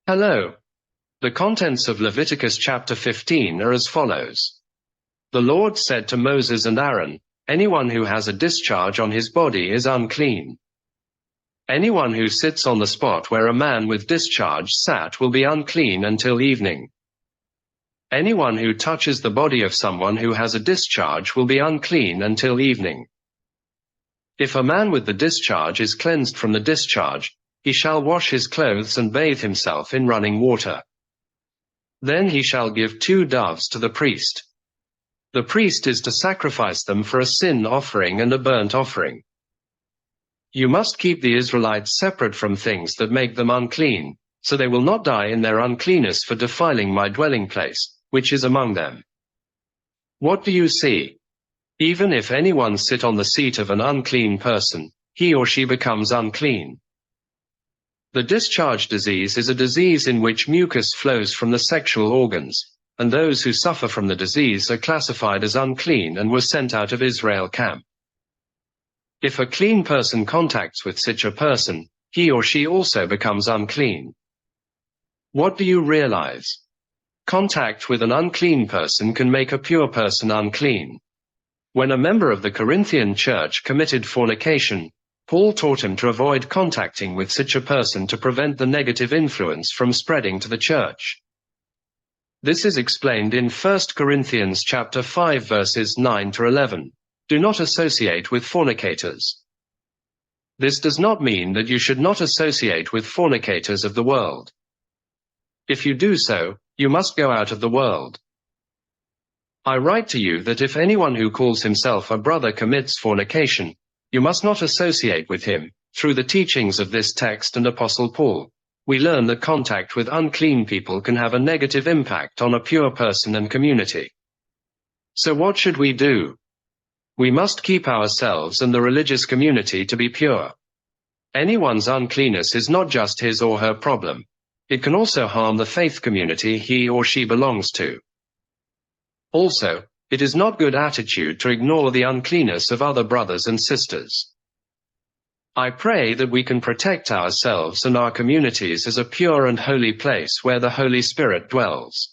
Hello. The contents of Leviticus chapter 15 are as follows. The Lord said to Moses and Aaron, "Anyone who has a discharge on his body is unclean. Anyone who sits on the spot where a man with discharge sat will be unclean until evening. Anyone who touches the body of someone who has a discharge will be unclean until evening. If a man with the discharge is cleansed from the discharge, he shall wash his clothes and bathe himself in running water. Then he shall give 2 doves to the priest. The priest is to sacrifice them for a sin offering and a burnt offering. You must keep the Israelites separate from things that make them unclean, so they will not die in their uncleanness for defiling my dwelling place, which is among them." What do you see? Even if anyone sit on the seat of an unclean person, he or she becomes unclean. The discharge disease is a disease in which mucus flows from the sexual organs, and those who suffer from the disease are classified as unclean and were sent out of Israel camp. If a clean person contacts with such a person, he or she also becomes unclean. What do you realize? Contact with an unclean person can make a pure person unclean. When a member of the Corinthian church committed fornication, Paul taught him to avoid contacting with such a person to prevent the negative influence from spreading to the church. This is explained in 1 Corinthians chapter 5 verses 9 to 11. Do not associate with fornicators. This does not mean that you should not associate with fornicators of the world. If you do so, you must go out of the world. I write to you that if anyone who calls himself a brother commits fornication, you must not associate with him. Through the teachings of this text and Apostle Paul, we learn that contact with unclean people can have a negative impact on a pure person and community. So what should we do? We must keep ourselves and the religious community to be pure. Anyone's uncleanness is not just his or her problem. It can also harm the faith community he or she belongs to. Also, it is not good attitude to ignore the uncleanness of other brothers and sisters. I pray that we can protect ourselves and our communities as a pure and holy place where the Holy Spirit dwells.